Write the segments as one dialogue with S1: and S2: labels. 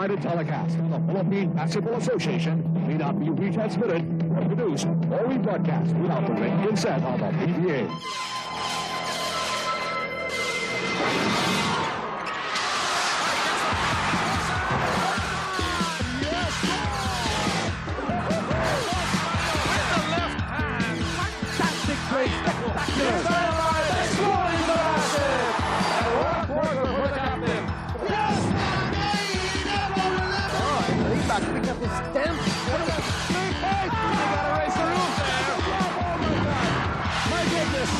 S1: lopsided telecast of the Philippine Basketball Association may not be retransmitted or produced or rebroadcast without the written consent of the PBA.
S2: Pick up his stamp. My goodness.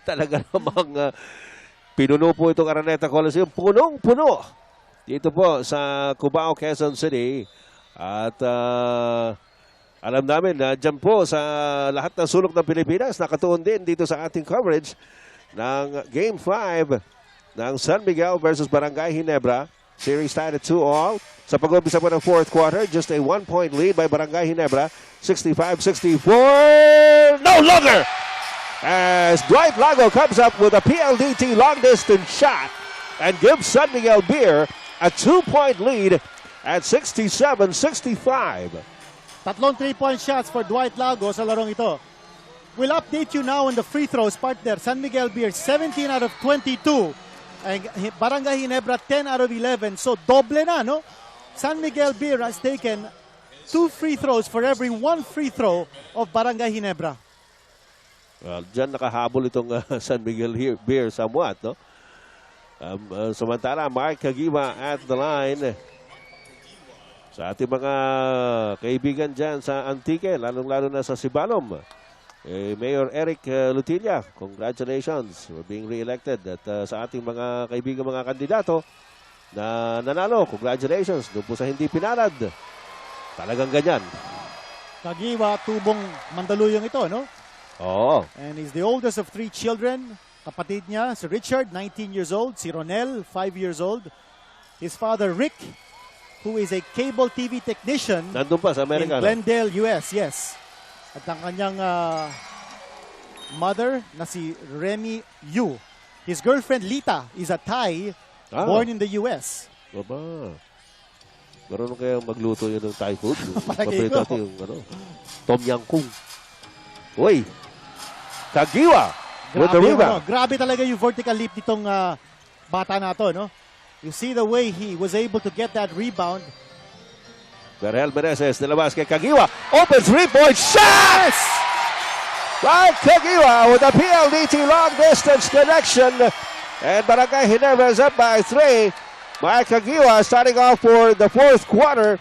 S3: Talaga namang pinuno po itong Araneta Coliseum. Punong-puno dito po sa Cubao, Quezon City. At alam namin na dyan po sa lahat ng sulok ng Pilipinas, nakatuon din dito sa ating coverage ng Game 5 ng San Miguel versus Barangay Ginebra. Series tied at 2-all. Sa pag-umpisa po ng fourth quarter, just a 1-point lead by Barangay Ginebra. 65-64. No longer! As Dwight Lago comes up with a PLDT long-distance shot and gives San Miguel Beer a 2-point lead at 67-65.
S2: Tatlong 3-point shots for Dwight Lago sa larong ito. We'll update you now on the free throws, partner. San Miguel Beer, 17 out of 22. And Barangay Ginebra, 10 out of 11. So, doble na, no? San Miguel Beer has taken 2 free throws for every 1 free throw of Barangay Ginebra.
S3: Well, dyan nakahabol itong San Miguel Beer somewhat, no? Samantala, Mark Kagiwa at the line. Sa ating mga kaibigan dyan sa Antique, lalong-lalo na sa Sibalom, Mayor Eric Lutilla, congratulations for being re-elected. At sa ating mga kaibigan, mga kandidato na nanalo, congratulations. Doon po sa hindi pinalad, talagang ganyan.
S2: Kagiwa, tubong Mandaluyong ito, no?
S3: Oo.
S2: And he's the oldest of 3 children. Kapatid niya, si Richard, 19 years old. Si Ronel, 5 years old. His father, Rick, who is a cable TV technician
S3: Nandun pa sa Amerika,
S2: in Glendale, US. Yes. At ang kanyang mother na si Remy Yu. His girlfriend, Lita, is a Thai born in the US.
S3: Baba. Marunong kayang magluto yun ng Thai food.
S2: Palagay
S3: Paborito
S2: ko.
S3: natin yung Tom Yam Kung. Uy! Kagiwa! With the rebound.
S2: Grabe talaga yung vertical leap nitong bata na to, no? You see the way he was able to get that rebound.
S3: Berhel Meneses nilabas kay Kagiwa. Open 3-point shot! By Kagiwa with a PLDT long distance connection. And Barangay Ginebra is up by 3. By Kagiwa starting off for the fourth quarter,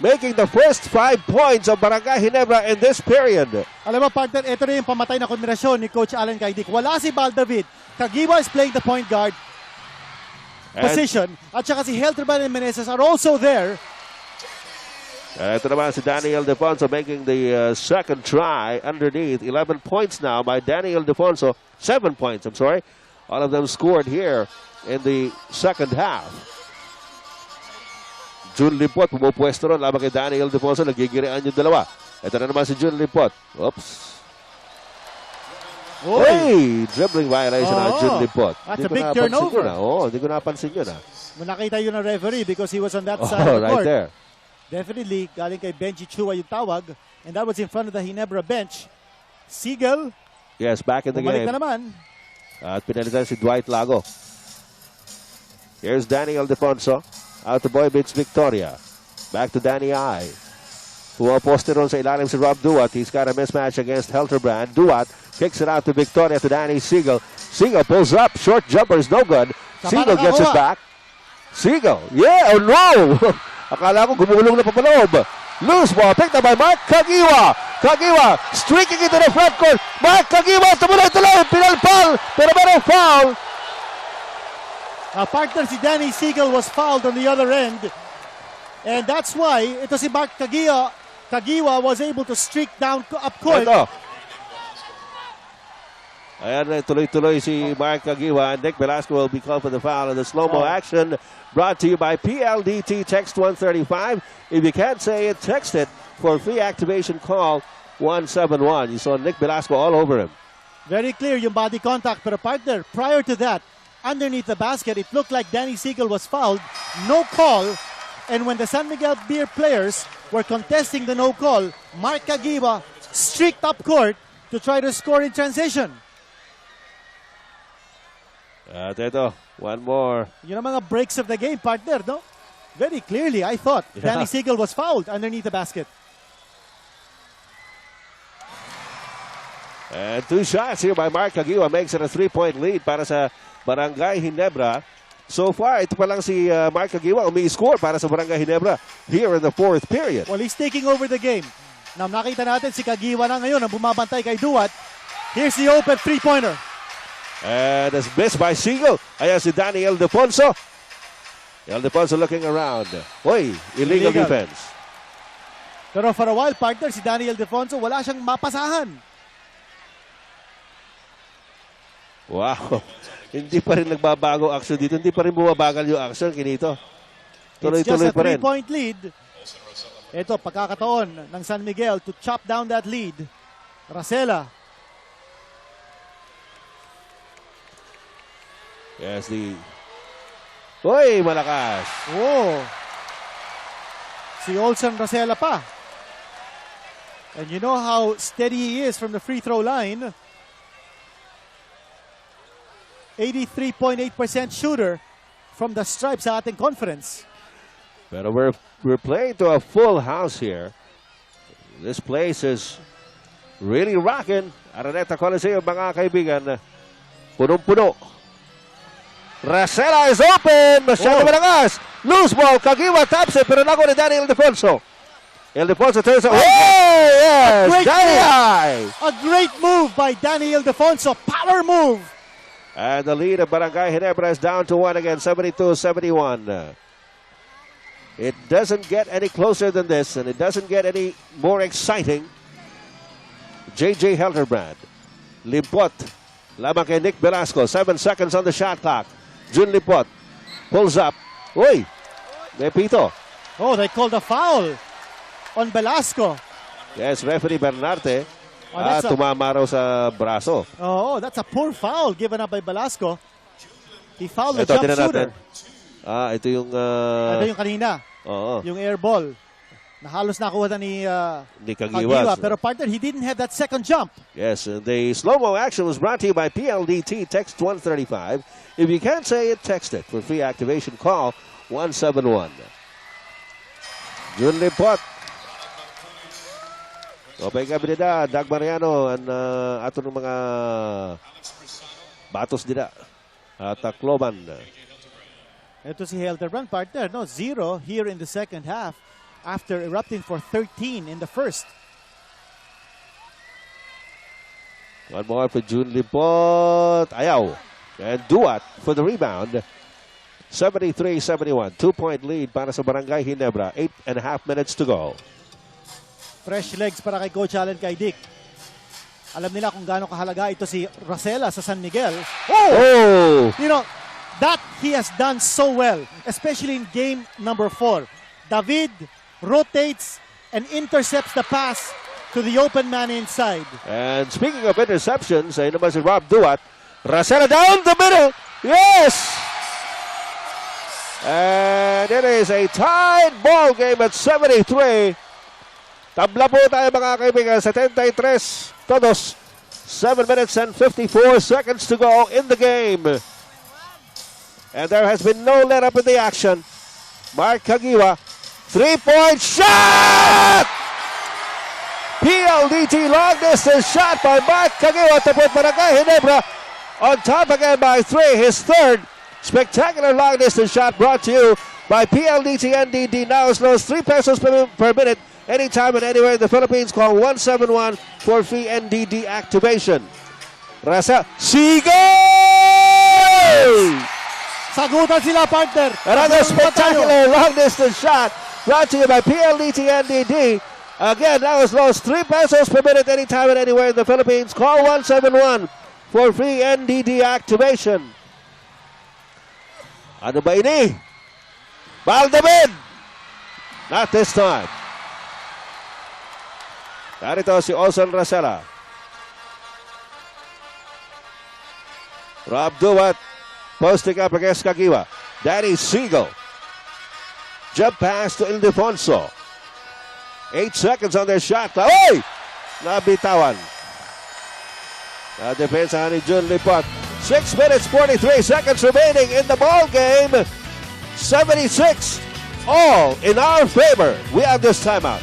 S3: making the first 5 points of Barangay Ginebra in this period.
S2: Alam mo, partner, ito na yung pamatay na kombinasyon ni Coach Alan Kaidik. Wala si Baldavid. Kagiwa is playing the point guard position. At saka si Helterman and Meneses are also there.
S3: Ito naman si Daniel Defonso making the second try underneath. 11 points now by Daniel Defonso. 7 points, I'm sorry. All of them scored here in the second half. Jun Limpot, pumupwesto ron laban kay Daniel Defonso. Nagigirian yung dalawa. Ito na naman si Jun Limpot. Oops.
S2: Oy.
S3: Hey! Dribbling violation ng Jun Limpot.
S2: That's a big turnover.
S3: Hindi ko napansin yun.
S2: Nakita yun ng referee because he was on that side of the
S3: Right
S2: court.
S3: there.
S2: Definitely, galing kay Benji Chua yung tawag. And that was in front of the Ginebra bench. Siegel,
S3: Yes, back in the
S2: bumalik
S3: game.
S2: na naman.
S3: At pinalitan si Dwight Lago. Here's Daniel Defonso. Out to Boy Beats Victoria. Back to Danny I. Pumaposte ron sa ilalim si Rob Duat. He's got a mismatch against Helterbrand. Duat kicks it out to Victoria to Danny Siegel. Siegel pulls up. Short jumper is no good. Siegel gets it back. Siegel. Yeah, oh no! Akala ko gumulong na papaloob. Loose ball picked up by Mark Kagiwa. Kagiwa streaking into the front court. Mark Kagiwa tumuloy-tuloy. Pinalpal. Pero merong foul.
S2: Partner si Danny Siegel was fouled on the other end. And that's why ito si Mark Kagiwa was able to streak down up court.
S3: Ito. Ayan, tuloy-tuloy si Mark Agiwa. And Nick Velasco will be called for the foul in the slow-mo action. Brought to you by PLDT. Text 135. If you can't say it, text it for free activation call 171. You saw Nick Velasco all over him.
S2: Very clear yung body contact. Pero partner, prior to that, underneath the basket, it looked like Danny Siegel was fouled. No call. And when the San Miguel Beer players were contesting the no call, Mark Agiwa streaked up court to try to score in transition.
S3: At ito, one more.
S2: Yun ang mga breaks of the game, partner, no? Very clearly, I thought Danny Siegel was fouled underneath the basket.
S3: And 2 shots here by Mark Agiwa makes it a 3-point lead para sa Barangay Ginebra. So far, ito pa lang si Mark Agiwa umi-score para sa Barangay Ginebra here in the 4th period.
S2: Well, he's taking over the game. Now, nakita natin si Kagiwa na ngayon ang bumabantay kay Duat. Here's the open 3-pointer.
S3: And it's missed by Siegel. Ayan si Danny Ildefonso. Ildefonso looking around. Hoy, illegal defense.
S2: Pero for a while, partner, si Danny Ildefonso, wala siyang mapasahan.
S3: Wow. Hindi pa rin nagbabago action dito. Hindi pa rin bumabagal yung action, Kinito.
S2: It's just
S3: Tuloy-tuloy
S2: a
S3: pa rin.
S2: 3-point lead. Ito, pagkakataon ng San Miguel to chop down that lead. Racela.
S3: Yes, Hoy, malakas.
S2: Oh. Si Olson Racela pa. And you know how steady he is from the free throw line. 83.8% shooter from the stripe sa ating conference.
S3: Pero we're playing to a full house here. This place is really rocking. Araneta Coliseum, mga kaibigan. Punong-puno. Racela is open. Masyado malakas. Loose ball. Kagiwa taps it. Pero nago ni Danny Ildefonso. Ildefonso turns it. Oh, yes. Danny high.
S2: A great move by Danny Ildefonso. Power move.
S3: And the lead of Barangay Ginebra is down to 1 again. 72-71. It doesn't get any closer than this, and it doesn't get any more exciting. J.J. Helterbrand. Limpot. Lamang kay Nick Velasco. 7 seconds on the shot clock. Jun Limpot pulls up. Uy! May pito.
S2: Oh, they called a foul on Velasco.
S3: Yes, referee Bernarte.
S2: that's a-
S3: Tumama raw sa braso.
S2: Oh, that's a poor foul given up by Velasco. He fouled the
S3: Ito,
S2: jump
S3: tingnan
S2: shooter.
S3: natin. Ito yung...
S2: Ito yung kanina,
S3: Oo.
S2: yung air ball. Na halos nakuha na ni
S3: Ni
S2: Kagiwa.
S3: Kagiwas.
S2: Pero partner, he didn't have that second jump.
S3: Yes, the slow-mo action was brought to you by PLDT. Text 135. If you can't say it, text it. For free activation, call 171. Jun Limpot. Opay kabinida, Dag Mariano, and ato ng mga batos dida. At Kloban.
S2: Ito si Helterbrand, partner. No, 0 here in the second half after erupting for 13 in the first.
S3: One more for Jun Limpot. Ayaw. And Duat for the rebound. 73-71. 2-point lead para sa Barangay Ginebra. 8.5 minutes to go.
S2: Fresh legs para kay Coach Allen kay Dick. Alam nila kung gaano kahalaga ito si Racela sa San Miguel.
S3: Oh!
S2: You know, that he has done so well, especially in game number 4. David rotates and intercepts the pass to the open man inside.
S3: And speaking of interceptions, ayun naman si Rob Duat. Racela down the middle. Yes! And it is a tied ball game at 73. Tabla po tayo mga kaibigan sa 73 todos. 7 minutes and 54 seconds to go in the game. And there has been no let up in the action. Mark Kagiwa, 3-point shot! PLDT long distance shot by Mark Kagiwa to put Barangay Ginebra on top again by 3. His third spectacular long distance shot brought to you by PLDT NDD. Now as low as 3 pesos per minute. Anytime and anywhere in the Philippines, call 171 for free NDD activation. Rasa, Siegel!
S2: Sagutan sila, partner.
S3: Another spectacular long-distance shot brought to you by PLDT NDD. Again, now as low as 3 pesos per minute anytime and anywhere in the Philippines. Call 171 for free NDD activation. Ano ba ini? Baldavid! Not this time. Narito si Olson Rosella. Rob Duat posting up against Kagiwa. Danny Siegel. Jump pass to Ildefonso. 8 seconds on their shot clock. Oy! Nabitawan. Depensa ni Jun Lipot. 6 minutes, 43 seconds remaining in the ball game. 76 all in our favor. We have this timeout.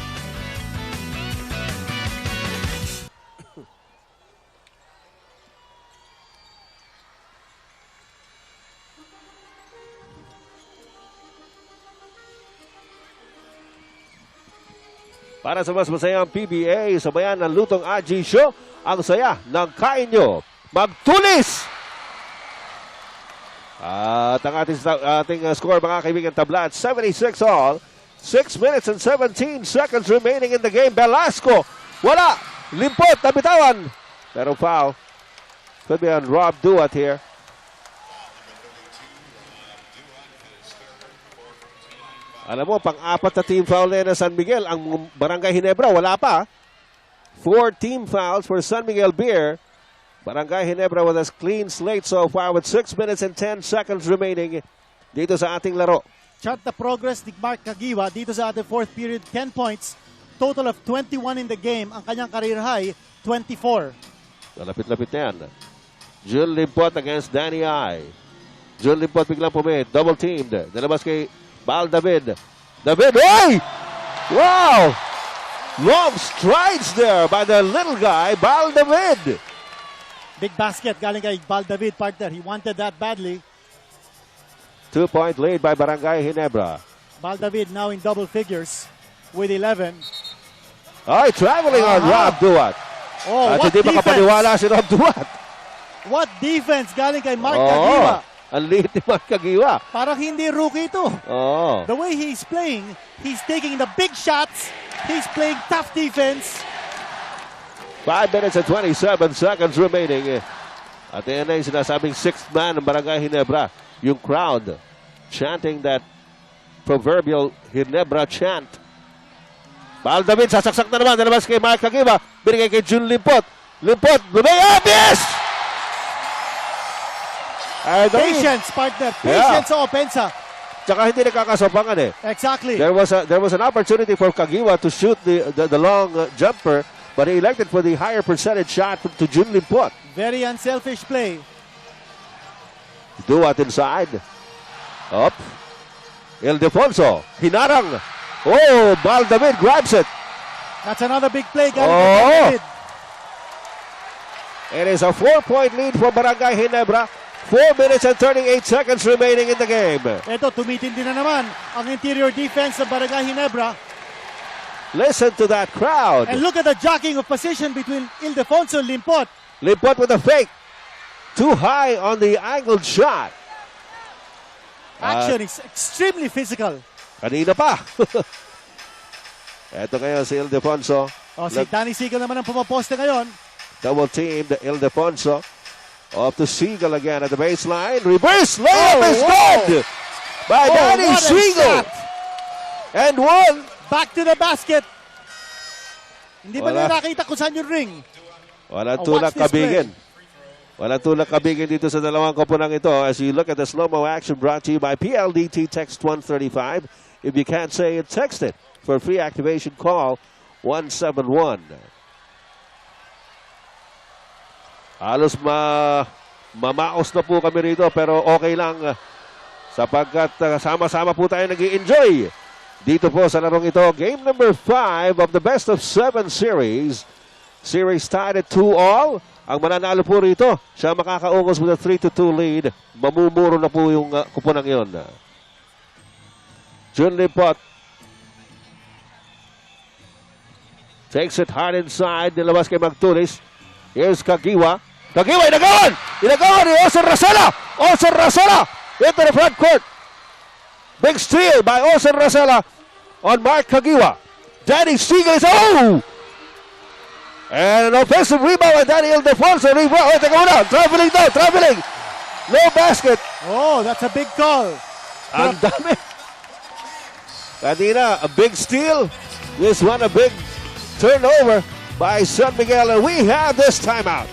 S3: Para sa mas masayang PBA, sabayan ng Lutong Aji Show, ang saya ng kain nyo. Magtulis! At ang ating score, mga kaibigan, tabla at 76 all. 6 minutes and 17 seconds remaining in the game. Velasco, wala! Limpot, nabitawan! Pero foul. Could be on Rob Duat here. Alam mo, pang-apat na team foul na San Miguel. Ang Barangay Ginebra, wala pa. 4 team fouls for San Miguel Beer. Barangay Ginebra with a clean slate so far with 6 minutes and 10 seconds remaining dito sa ating laro.
S2: Chart the progress ni Mark Kagiwa dito sa ating fourth period. 10 points. Total of 21 in the game. Ang kanyang career high, 24.
S3: Lapit-lapit na yan. Jun Limpot against Danny I. Jun Limpot biglang pumit. Double teamed. Nalabas kay Bal David. David, oy! Wow! Long strides there by the little guy, Bal David.
S2: Big basket galing kay Bal David, partner. He wanted that badly.
S3: 2-point lead by Barangay Ginebra.
S2: Bal David now in double figures with 11.
S3: Ay, traveling on Rob Duat.
S2: Oh,
S3: At
S2: what
S3: hindi
S2: defense!
S3: makapaniwala si Rob Duat.
S2: What defense galing kay Mark Kagiwa.
S3: Ang liit ni Mark Kagiwa.
S2: Parang hindi rookie ito.
S3: Oh.
S2: The way he's playing, he's taking the big shots. He's playing tough defense.
S3: 5 minutes and 27 seconds remaining. At yan na yung sinasabing sixth man ng Barangay Ginebra. Yung crowd chanting that proverbial Ginebra chant. Bal David, sasaksak na naman. Nalabas kay Mark Kagiwa. Binigay kay Jun Limpot. Limpot, lumay, yes!
S2: Patience, partner. Patience sa opensa.
S3: Tsaka hindi nakakasopangan eh.
S2: Exactly.
S3: There was an opportunity for Kagiwa to shoot the long jumper, but he elected for the higher percentage shot to Jun Limpot.
S2: Very unselfish play.
S3: Duat inside. Up. Ildefonso. Hinarang. Oh, Bal David grabs it.
S2: That's another big play. David.
S3: It is a 4-point lead for Barangay Ginebra. 4 minutes and 38 seconds remaining in the game.
S2: Ito, tumitindi na naman ang interior defense ng Barangay Ginebra.
S3: Listen to that crowd.
S2: And look at the jockeying of position between Ildefonso and Limpot.
S3: Limpot with a fake. Too high on the angled shot.
S2: Action is extremely physical.
S3: Kanina pa. Ito ngayon si Ildefonso.
S2: Si Danny Siegel naman ang pumaposte ngayon.
S3: Double teamed Ildefonso. Off to Siegel again at the baseline. Reverse layup is good by Danny Siegel. And one.
S2: Back to the basket. Hindi ba nila nakita kung saan yung ring?
S3: Walang tulak kabigin. Walang tulak kabigin dito sa dalawang koponang ito. As you look at the slow-mo action brought to you by PLDT Text 135. If you can't say it, text it. For free activation, call 171. Halos mamaos na po kami rito pero okay lang sapagkat sama-sama po tayo nag-i-enjoy dito po sa larong ito. Game number 5 of the best of 7 series. Series tied at 2-all. Ang mananalo po rito, siya makakaungos with a 3-2 lead. Mamumuro na po yung kuponang yon. Jun Limpot takes it hard inside. Nilabas kay Magtulis. Here's Kagiwa. Kagiwa, inagawan! Inagawan ni Olson Rosella! Olson Rosella into the front court. Big steal by Olson Rosella on Mark Kagiwa. Danny Siegel is, And an offensive rebound by Danny Ildefonso. Rebound. Oh, teka muna. Traveling daw. Traveling. No basket.
S2: Oh, that's a big call.
S3: Ang dami. Kanina, a big steal. This one, a big turnover by San Miguel. And we have this timeout.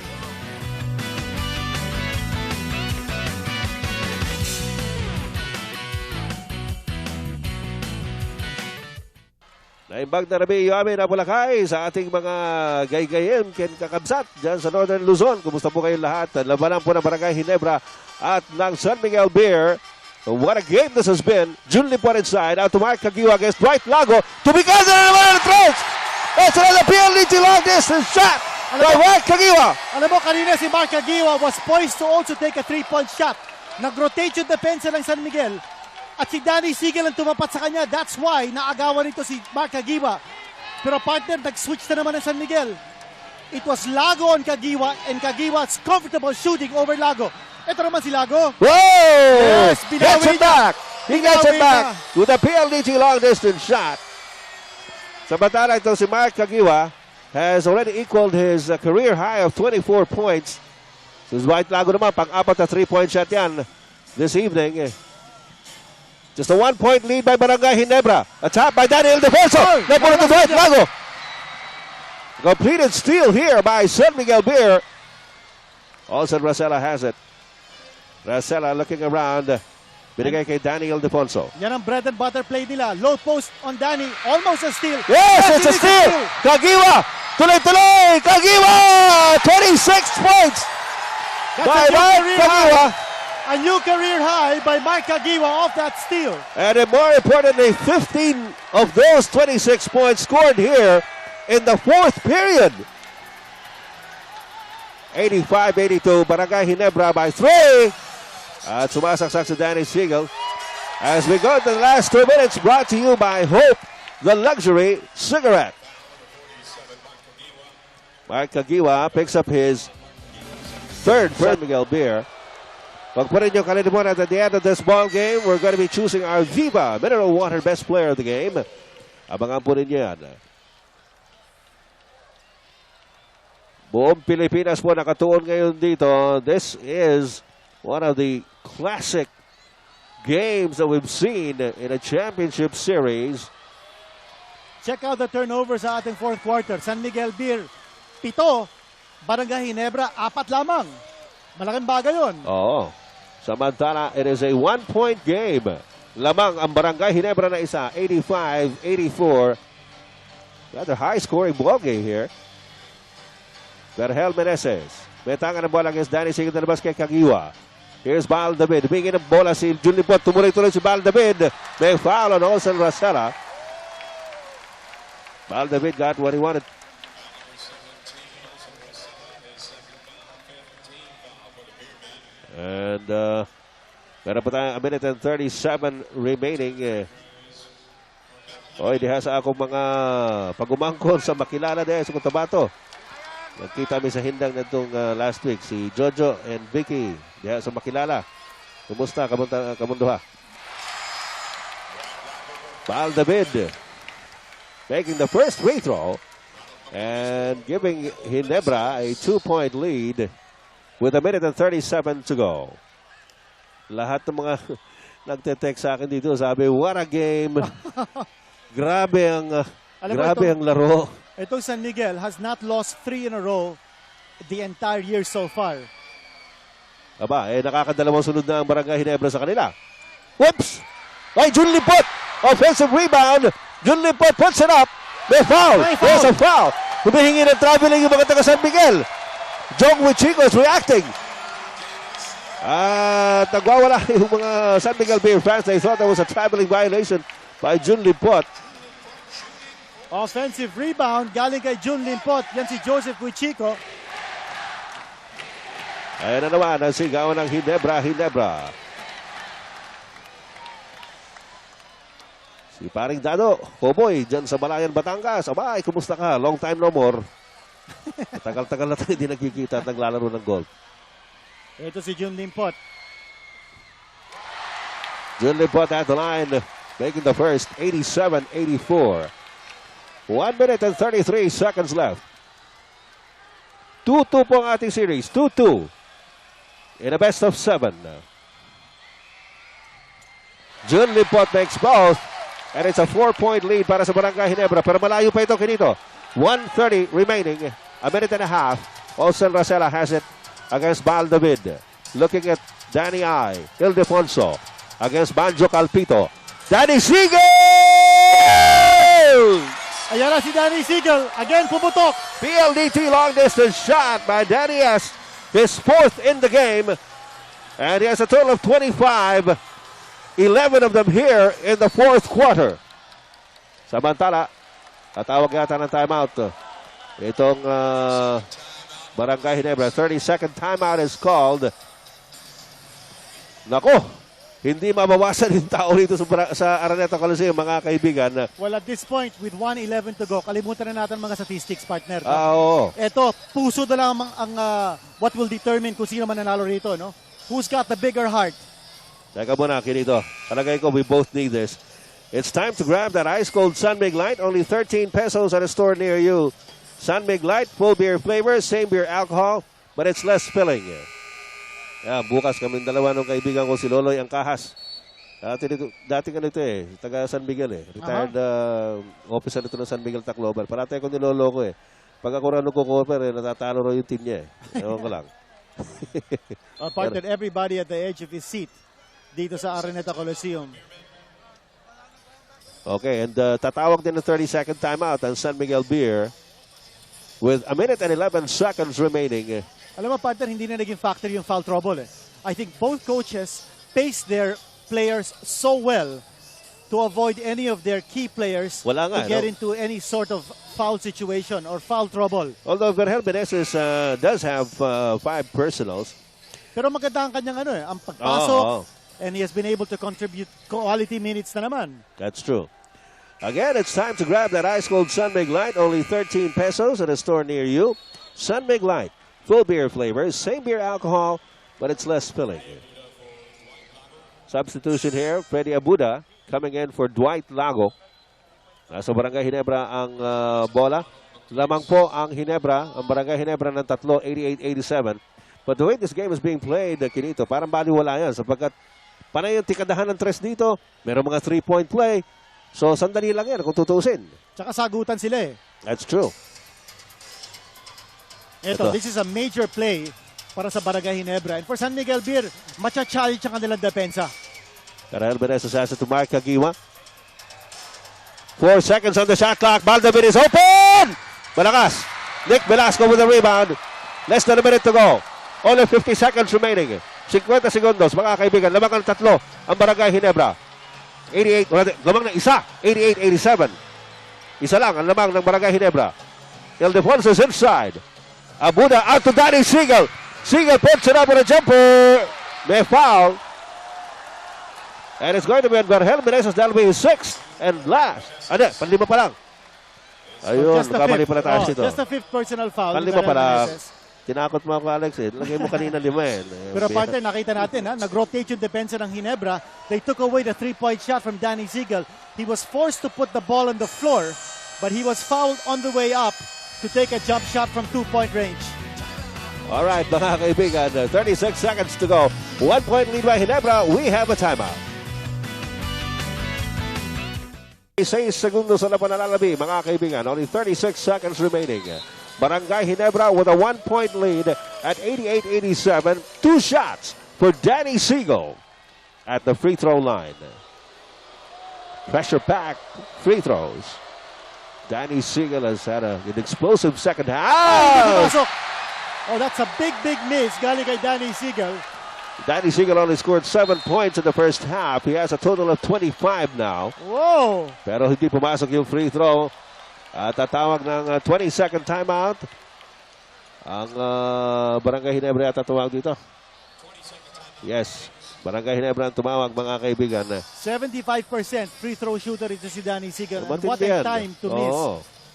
S3: Naimbag na rabi yung aming napulakay sa ating mga gaygayem, ken kakabsat dyan sa Northern Luzon. Kumusta po kayong lahat? Labanan po ng Barangay Ginebra at ng San Miguel Beer. What a game this has been. Jun Limpot inside. Out to Mark Caguioa against Dwight Lago. Tumikasa na naman ang throws. That's another PLDT long distance shot by Mark Caguioa.
S2: Alam mo, kanina si Mark Caguioa was poised to also take a 3-point shot. Nag-rotate yung depensa ng San Miguel. At si Danny Sigel ang tumapat sa kanya. That's why naagawan nito si Mark Caguioa. Pero partner, nag-switch na naman ng San Miguel. It was Lago on Caguioa and Caguioa's comfortable shooting over Lago. Ito naman si Lago.
S3: Whoa!
S2: Yes,
S3: Gets
S2: binawi
S3: it back. He gets it
S2: Binawi
S3: back
S2: na.
S3: with a PLDT long distance shot. Samantala ito si Mark Caguioa has already equaled his career high of 24 points. So Dwight Lago naman, pang-apat na 3-point shot yan this evening. Just a 1-point lead by Barangay Ginebra. A tap by Danny Ildefonso. Napunod to Dwight Lago. Completed steal here by San Miguel Beer. Olsen Racela has it. Racela looking around. Binigay kay Danny Ildefonso.
S2: Yan ang bread and butter play nila. Low post on Danny. Almost a steal.
S3: Yes, it's a steal. Caguioa. Tuloy-tuloy. Caguioa. 26 points
S2: That's
S3: by
S2: a new
S3: Mark
S2: career
S3: Caguioa.
S2: high. A new career high by Mark Caguioa off that steal.
S3: And then more importantly, 15 of those 26 points scored here in the fourth period. 85-82, Barangay Ginebra by 3. At sumasaksak si Danny Sigel. As we go to the last 2 minutes, brought to you by Hope, the luxury cigarette. Mark Caguioa picks up his third for Miguel Beer. Pag pa rin yung kalilimutan at the end of this ball game, we're going to be choosing our Viva Mineral Water Best Player of the Game. Abangan po ninyo yan. Buong Pilipinas po nakatuon ngayon dito. This is one of the classic games that we've seen in a championship series.
S2: Check out the turnover sa ating fourth quarter. San Miguel Beer, 7. Barangay Ginebra, 4 lamang. Malaking bagay yun.
S3: Oo. Samantala, it is a 1-point game. Lamang ang Barangay Ginebra na isa, 85-84. Rather high-scoring ball game here. Vergel Meneses. May tangan ng bola against Danny Sigel na labas kay Caguioa. Here's Bal David. Bigyan ng bola si Jun Limpot. Tumuloy-tuloy si Bal David. May foul on Olsen Racela. Bal David got what he wanted. And meron pa tayo 1 minute and 37 remaining. Oy, diha sa akong mga pagumangkon sa makilala din sa Cotabato. Nagkita mi sa hindang nitong last week si Jojo and Vicky diha sa makilala. Kumusta kamunduha? Bal David making the first free throw and giving Ginebra a 2-point lead with 1 minute and 37 to go. Lahat ng mga nagte-text sa akin dito sabi, what a game. Grabe ang laro.
S2: Itong San Miguel has not lost 3 in a row the entire year so far.
S3: Aba, nakakadalawang sunod na ang Barangay Ginebra sa kanila. Whoops! Ay, Jun Limpot! Offensive rebound. Jun Limpot puts it up. May foul. There's a foul. Humihingi ng traveling yung mga taga San Miguel. Jong Wichico is reacting. At nagwawala yung mga San Miguel Beer fans. They thought there was a traveling violation by Jun Limpot.
S2: Offensive rebound galing kay Jun Limpot. Yan si Joseph Wichico.
S3: Ayan na naman ang sigawan ng Ginebra. Si paring Dado, Koboy, dyan sa Malayan, Batangas. Abay, kumusta ka? Long time no more. Tagal-tagal na tayo hindi nagkikita at naglalaro ng golf.
S2: Ito si Jun Limpot.
S3: Jun Limpot at the line, making the first 87-84. 1 minute and 33 seconds left. 2-2 po ang ating series. 2-2 in a best of 7. Jun Limpot makes both. And it's a 4-point lead para sa Barangay Ginebra. Pero malayo pa ito, Kinito. 1:30 remaining. A minute and a half. Olsen Rosella has it against Bal David. Looking at Danny I. Ildefonso against Banjo Calpito. Danny Siegel!
S2: Ayan na si Danny Siegel. Again, pumutok.
S3: PLDT long distance shot by Danny S. His 4th in the game. And he has a total of 25. 11 of them here in the 4th quarter. Samantala, tatawag yata ng timeout. Itong Barangay Ginebra. 30-second timeout is called. Nako, hindi mabawasan yung tao rito sa Araneta Coliseum, mga kaibigan.
S2: Well, at this point, with 1:11 to go, kalimutan na natin mga statistics, partner.
S3: Oo.
S2: Ito, puso na lang ang what will determine kung sino man nanalo rito, no? Who's got the bigger heart?
S3: Teka muna, Kinito. Palagay ko, we both need this. It's time to grab that ice cold Sunmig Light. Only 13 pesos at a store near you. Sunmig Light, full beer flavor, same beer alcohol, but it's less filling. Yeah, bukas kaming dalawa ng kaibigan ko, si Loloy Angkahas. Dati ganito taga San Miguel Retired officer nito ng San Miguel Tacloban. Parati ako niloloko Pag ako rin nagko-cover, natatalo rin yung team niya Ewan ko lang.
S2: Partner, everybody at the edge of his seat dito sa Araneta Coliseum.
S3: Okay, and tatawag din ng 30-second timeout ang San Miguel Beer with a minute and 11 seconds remaining.
S2: Alam mo, partner, hindi na naging factor yung foul trouble. I think both coaches paced their players so well to avoid any of their key players
S3: Wala nga,
S2: to get into any sort of foul situation or foul trouble.
S3: Although Vergel Meneses does have 5 personals.
S2: Pero maganda ang kanyang ang pagpasok. And he has been able to contribute quality minutes na naman.
S3: That's true. Again, it's time to grab that ice cold Sunmig Light. Only 13 pesos at a store near you. Sunmig Light. Full beer flavors. Same beer alcohol, but it's less filling. Substitution here. Freddy Abuda coming in for Dwight Lago. Nasa Barangay Ginebra ang bola. Lamang po ang Ginebra. Ang Barangay Ginebra ng 3, 88-87. But the way this game is being played, Kinito, parang baliwala yan sapagkat panay yung tikadahan ng 3 dito. Meron mga 3-point play. So, sandali lang yan kung tutusin.
S2: Tsaka sagutan sila
S3: That's true.
S2: Ito, this is a major play para sa Barangay Ginebra. And for San Miguel Beer, matcha-challenge ang kanilang depensa.
S3: Karel Meneses has it to Mark Kagiwa. 4 seconds on the shot clock. Baldabin is open! Malakas. Nick Velasco with the rebound. Less than a minute to go. Only 50 seconds remaining. 50 segundos, mga kaibigan. Lamang ang 3 ang Barangay Ginebra. 88, lamang ng isa. 88-87. Isa lang ang lamang ng Barangay Ginebra. Ildefonso is inside. Abuda out to Danny Siegel. Siegel puts it up with a jumper. May foul. And it's going to be on Vergel Meneses. That'll be his 6th and last. Ano, panlima pa lang. Ayun, kamali pala tayo dito.
S2: Just a 5th personal foul.
S3: Panlima pa lang. Tinakot mo ako, Alex. Lagay mo kanina 5
S2: Pero partner, nakita natin, nag-rotate yung depensa ng Ginebra. They took away the 3-point shot from Danny Siegel. He was forced to put the ball on the floor, but he was fouled on the way up to take a jump shot from 2-point range.
S3: All right, mga kaibigan, 36 seconds to go. 1-point lead by Ginebra. We have a timeout. 6 segundos na panalalabi, mga kaibigan. Only 36 seconds remaining. Barangay Ginebra with a 1-point lead at 88-87. 2 shots for Danny Siegel at the free throw line. Pressure pack free throws. Danny Siegel has had an explosive second half.
S2: Oh, that's a big miss galing kay Danny Siegel.
S3: Danny Siegel only scored 7 points in the first half. He has a total of 25 now.
S2: Whoa!
S3: Pero hindi pumasok yung free throw. Tatawag ng 20-second timeout. Ang Barangay Ginebra at tumawag dito. Yes, Barangay Ginebra ang tumawag, mga kaibigan.
S2: 75% free throw shooter ito si Danny Siegel. And what
S3: Matindi
S2: a
S3: yan.
S2: time to miss.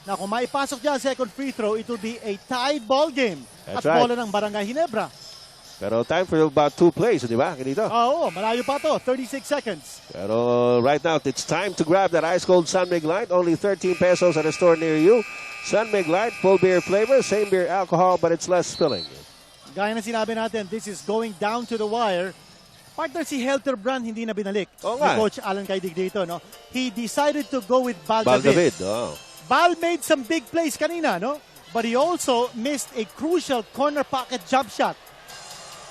S2: Na kung maipasok niya ang second free throw, it will be a tied ball game.
S3: That's
S2: at
S3: right.
S2: bola ng Barangay Ginebra.
S3: Pero time for about 2 plays, di ba? Ganito.
S2: Oo, malayo pa to. 36 seconds.
S3: Pero right now, it's time to grab that ice cold San Mig Light. Only 13 pesos at a store near you. San Mig Light, full beer flavor, same beer alcohol, but it's less filling.
S2: Gaya na sinabi natin, this is going down to the wire. Partner si Helterbrand hindi na binalik
S3: Oo
S2: ni
S3: nga.
S2: Coach Alan Caidig dito. No? He decided to go with Bal
S3: Bal
S2: David.
S3: David. Oh.
S2: Bal made some big plays kanina, no? But he also missed a crucial corner pocket jump shot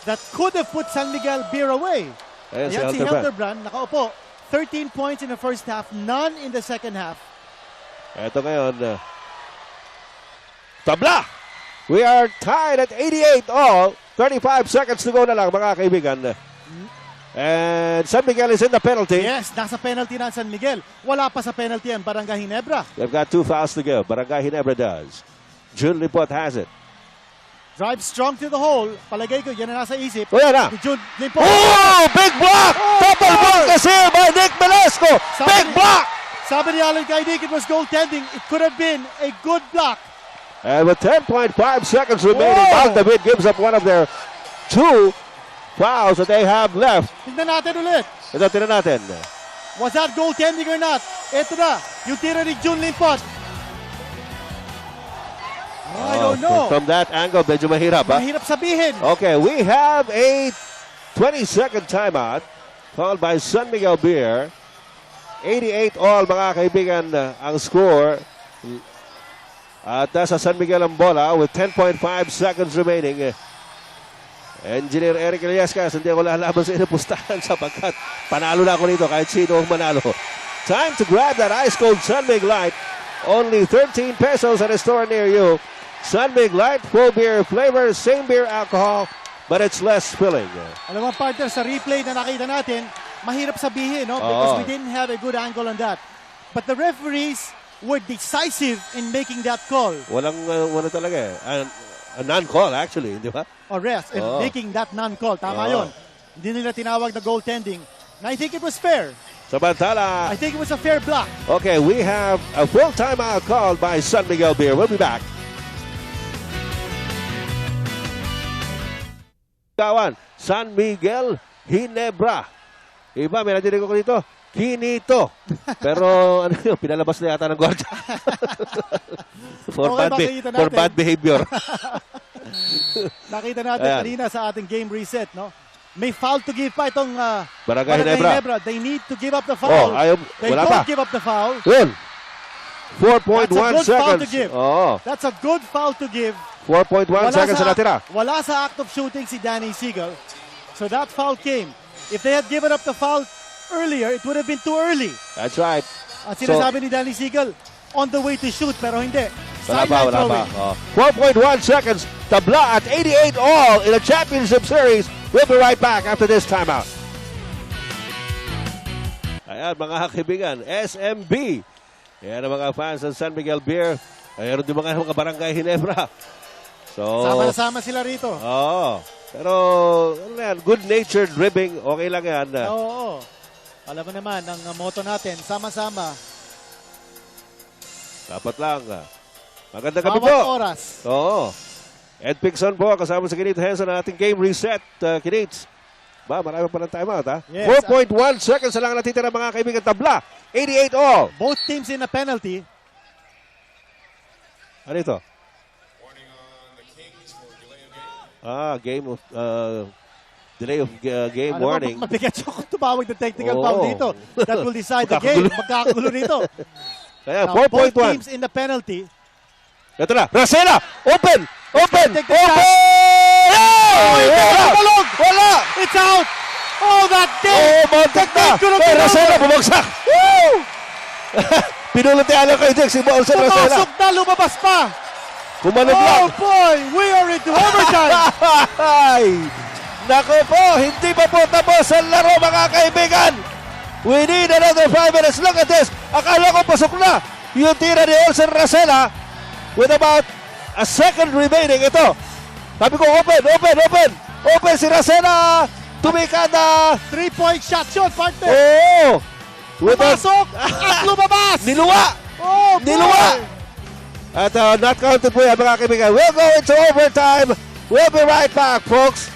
S2: that could have put San Miguel Beer away.
S3: Ayan si
S2: Ayan si
S3: Helterbrand.
S2: Helterbrand, nakaupo. 13 points in the first half, none in the second half.
S3: Ito ngayon. Tabla! We are tied at 88 all. 35 seconds to go na lang, mga kaibigan. And San Miguel is in the penalty.
S2: Yes, nasa penalty na ang San Miguel. Wala pa sa penalty ang Barangay Ginebra.
S3: They've got 2 fouls to give. Barangay Ginebra does. Jun Lipot has it.
S2: Drive strong to the hole. Palagay ko, yan na nasa isip.
S3: O yan na.
S2: Ni Jun Limpo.
S3: Oh! Big block! Double block kasi by Nick Velasco. Big block!
S2: Sabi ni Alan Caidig, it was goaltending. It could have been a good block.
S3: And with 10.5 seconds remaining,
S2: Whoa!
S3: Bal David gives up one of their 2 fouls that they have left.
S2: Tignan natin ulit.
S3: Ito, tinan natin.
S2: Was that goaltending or not? Ito na, yung tira ni Jun Limpot. I don't know.
S3: From that angle, medyo mahirap. Ha?
S2: Mahirap sabihin.
S3: Okay, we have a 20-second timeout called by San Miguel Beer. 88 all, mga kaibigan, ang score. At nasa San Miguel ang bola with 10.5 seconds remaining. Engineer Eric Iliascas, hindi ako lalaban sa inupustahan sapagkat panalo na ako nito kahit sino ang manalo. Time to grab that ice cold San Mig Light. Only 13 pesos at a store near you. San Mig Light, full beer flavor, same beer alcohol, but it's less filling.
S2: Alam mo, partner, sa replay na nakita natin, mahirap sabihin, no? Because
S3: Oo.
S2: we didn't have a good angle on that. But the referees were decisive in making that call.
S3: Walang wala talaga eh. A non-call actually, di ba?
S2: Or rest, in
S3: Oo.
S2: making that non-call. Tama
S3: Oo.
S2: yon. Hindi nila tinawag na goaltending. And I think it was fair.
S3: Samantala,
S2: I think it was a fair block.
S3: okay, we have a full timeout called by San Miguel Beer. We'll be back. Kawan, San Miguel Ginebra. Iba, may nadinig ko dito. Kinito. Pero ano yun, pinalabas na yata ng gwardiya.
S2: Okay, makikita natin.
S3: For bad behavior.
S2: Nakita natin
S3: Ayan.
S2: kanina sa ating game reset, no? May foul to give pa itong
S3: Barangay Ginebra.
S2: They need to give up the foul.
S3: Oh, ayaw,
S2: They
S3: wala
S2: don't
S3: pa.
S2: give up the foul.
S3: Yun. 4.1
S2: That's a good foul
S3: seconds.
S2: to give.
S3: Oo.
S2: That's a good foul to give.
S3: 4.1 seconds na natira.
S2: Wala sa act of shooting si Danny Siegel. So that foul came. If they had given up the foul earlier, it would have been too early.
S3: That's right.
S2: At sinasabi ni Danny Siegel, on the way to shoot, pero hindi.
S3: Wala pa,
S2: Sideline
S3: wala pa.
S2: throwing.
S3: 4.1 seconds. Tabla at 88 all in a championship series. We'll be right back after this timeout. Ayan, mga kaibigan, SMB. Ayan ang mga fans ng San Miguel Beer. Ayan din mga Barangay Ginebra. So,
S2: Sama-sama sila rito.
S3: oo. Pero, ano na yan, good-natured ribbing, okay lang yan.
S2: Oo. Alam mo naman, ang motto natin, sama-sama,
S3: Dapat lang. Magandang gabi
S2: bawat
S3: po.
S2: oras.
S3: Oo. Ed Pixon po, kasama sa Kinito Henson na ating game reset. Kinits. Ba, marami pa ng timeout, ha?
S2: Yes.
S3: 4.1 seconds na lang natitira, mga kaibigan. Tabla, 88 all.
S2: Both teams in a penalty.
S3: Ano ito? Game of... delay of game
S2: Ano
S3: warning.
S2: ba, mabigat yung tumawag ng technical
S3: Oo.
S2: foul dito. That will decide the game. Magkakagulo rito.
S3: Kaya,
S2: Now, both
S3: 4.1.
S2: teams in the penalty.
S3: Ito na. Racela! Open! Open!
S2: Take the
S3: Open! Wala! Wala!
S2: It's out! Oh, that
S3: Oh,
S2: game!
S3: montek na!
S2: Could have
S3: Hey,
S2: been
S3: Racela,
S2: over.
S3: bumagsak! Woo! Pinulot ni Alan kay Dick, si Bolson Racela.
S2: Pumasok na, lumabas pa!
S3: Kumanog
S2: Oh
S3: lang.
S2: boy, we are into overtime!
S3: Ay! Nako po, hindi pa po tapos ang laro, mga kaibigan. We need another 5 minutes. Look at this. Akala ko pasok na yung tira ni Olsen Racela with about a second remaining. Ito. Sabi ko, open, open, open. Open si Racela. Tumikada.
S2: 3-point shot yun, partner!
S3: Oo. With a-
S2: Pumasok at lumabas!
S3: Niluwa.
S2: Oh boy!
S3: Niluwa. At not counted po yan, mga kaibigan. We'll go into overtime. We'll be right back, folks.